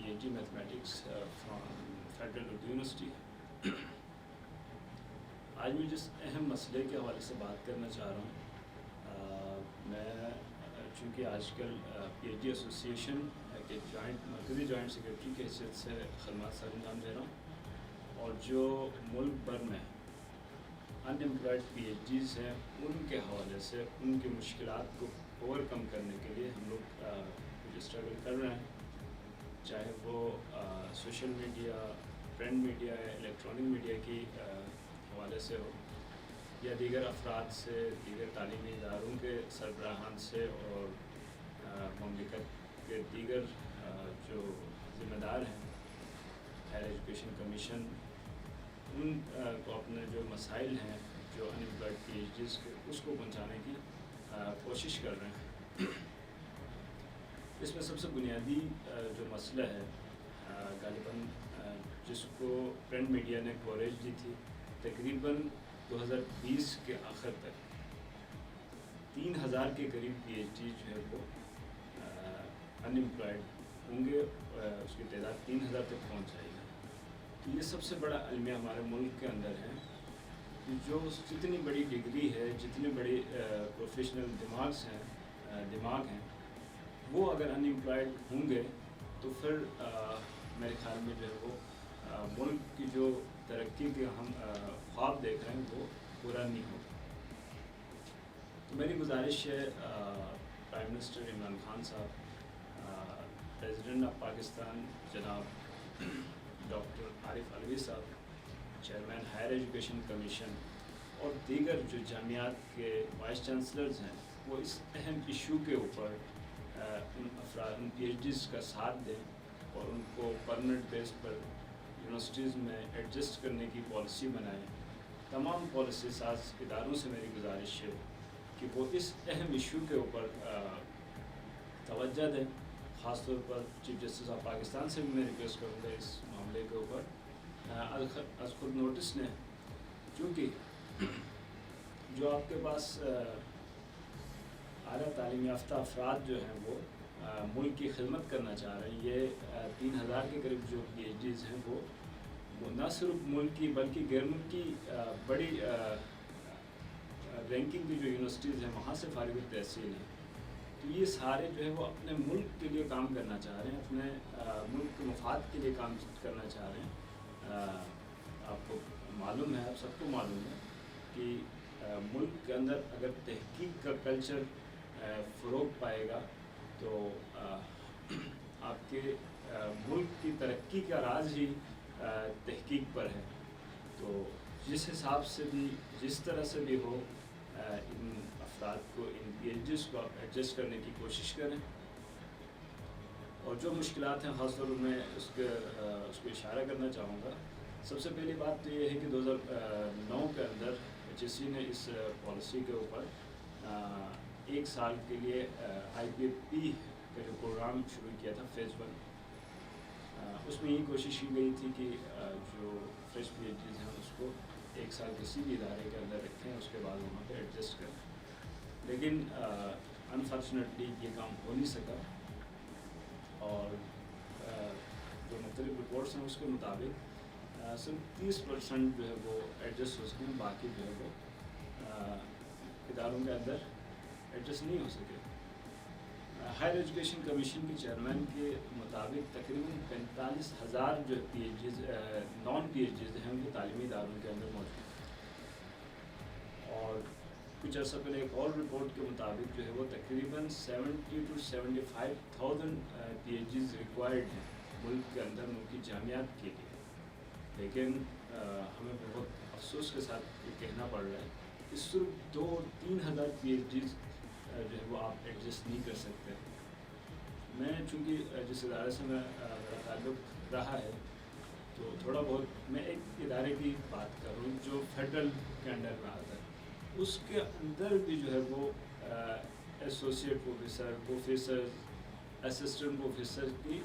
PhD Mathematics from Federal Urdu University. آج میں جس اہم مسئلے کے حوالے سے بات کرنا چاہ رہا ہوں، میں چونکہ آج کل PhD ایسوسیشن کے مرکزی جوائنٹ سیکرٹری کی حیثیت سے خدمات سر انجام دے رہا ہوں، اور جو ملک بھر میں ان ایمپلائڈ PhDs ہیں ان کے حوالے سے ان کی مشکلات کو اوور کم کرنے کے لیے ہم لوگ کچھ اسٹرگل کر رہے ہیں، چاہے وہ سوشل میڈیا، پرنٹ میڈیا یا الیکٹرانک میڈیا کی حوالے سے ہو، یا دیگر افراد سے، دیگر تعلیمی اداروں کے سربراہان سے، اور مملکت کے دیگر جو ذمہ دار ہیں، ہائر ایجوکیشن کمیشن، ان کو اپنے جو مسائل ہیں جو ان ایمپلائڈ PhDs کے اس کو پہنچانے کی کوشش کر رہے ہیں۔ اس میں سب سے بنیادی جو مسئلہ ہے غالباً جس کو پرنٹ میڈیا نے کوریج دی تھی، تقریباً 2020 کے آخر تک 3000 کے قریب PhD جو ہے وہ ان ایمپلائڈ ہوں گے، اس کی تعداد 3000 تک پہنچ جائے گی۔ تو یہ سب سے بڑا المیہ ہمارے ملک کے اندر ہے کہ جو جتنی بڑی ڈگری ہے، جتنے بڑے پروفیشنل دماغ ہیں، وہ اگر ان ایمپلائڈ ہوں گے تو پھر میرے خیال میں جو ہے وہ ملک کی جو ترقی کے ہم خواب دیکھ رہے ہیں وہ پورا نہیں ہوگا۔ تو میری گزارش ہے پرائم منسٹر عمران خان صاحب، پریزیڈنٹ آف پاکستان جناب ڈاکٹر عارف علوی صاحب، چیئرمین ہائر ایجوکیشن کمیشن، اور دیگر جو جامعات کے وائس چانسلرز ہیں، وہ اس اہم ایشو کے اوپر ان PhDs کا ساتھ دیں اور ان کو پرمننٹ بیس پر یونیورسٹیز میں ایڈجسٹ کرنے کی پالیسی بنائیں۔ تمام پالیسی ساز اداروں سے میری گزارش ہے کہ وہ اس اہم ایشو کے اوپر توجہ دیں، خاص طور پر چیف جسٹس آف پاکستان سے بھی میں ریکویسٹ کروں گا اس معاملے کے اوپر از خود نوٹس نے، کیونکہ جو آپ کے پاس اعلیٰ تعلیم یافتہ افراد جو ہیں وہ ملک کی خدمت کرنا چاہ رہے ہیں، یہ 3000 کے قریب جو PhDs ہیں وہ نہ صرف ملک کی بلکہ غیر ملکی بڑی رینکنگ کی جو یونیورسٹیز ہیں وہاں سے فارغ التحصیل ہیں۔ تو یہ سارے جو ہے وہ اپنے ملک کے لیے کام کرنا چاہ رہے ہیں، اپنے ملک کے مفاد کے لیے کام کرنا چاہ رہے ہیں۔ آپ کو معلوم ہے، آپ سب کو معلوم ہے کہ ملک کے اندر اگر تحقیق کا کلچر فروغ پائے گا تو آپ کے ملک کی ترقی کا راز ہی تحقیق پر ہے۔ تو جس حساب سے بھی، جس طرح سے بھی ہو، ان افراد کو، ان PhDs کو آپ ایڈجسٹ کرنے کی کوشش کریں، اور جو مشکلات ہیں خاص طور پر میں اس کو اشارہ کرنا چاہوں گا۔ سب سے پہلی بات تو یہ ہے کہ 2009 کے اندر HSC نے اس پالیسی کے اوپر 1 سال کے لیے IPP کا جو پروگرام شروع کیا تھا، فیز 1، اس میں یہ کوشش کی گئی تھی کہ جو فریش PhDs ہیں اس کو 1 سال کسی بھی ادارے کے اندر رکھیں، اس کے بعد وہاں پہ ایڈجسٹ کریں، لیکن انفارچونیٹلی یہ کام ہو نہیں سکا، اور جو مختلف رپورٹس ہیں اس کے مطابق صرف 30% جو ہے وہ ایڈجسٹ ہو سکیں، باقی جو ہے وہ اداروں کے اندر ایڈجسٹ نہیں ہو سکے۔ ہائر ایجوکیشن کمیشن کے چیئرمین کے مطابق تقریباً 45,000 جو PhDs نان PhDs ہیں وہ تعلیمی اداروں کے اندر موجود ہیں، اور کچھ عرصہ پہلے ایک اور رپورٹ کے مطابق جو ہے وہ تقریباً 70,000 to 75,000 PhDs ریکوائرڈ ہیں ملک کے اندر، ملک کی جامعات کے لیے، لیکن ہمیں بہت افسوس کے ساتھ یہ کہنا پڑ رہا ہے کہ صرف 2-3 ہزار PhDs جو ہے وہ آپ ایڈجسٹ نہیں کر سکتے۔ میں چونکہ جس ادارے سے میرا تعلق رہا ہے، تو تھوڑا بہت میں ایک ادارے کی بات کر رہا ہوں جو فیڈرل کے انڈر میں آتا ہے، اس کے اندر بھی جو ہے وہ ایسوسیٹ پروفیسر، اسسٹنٹ پروفیسر کی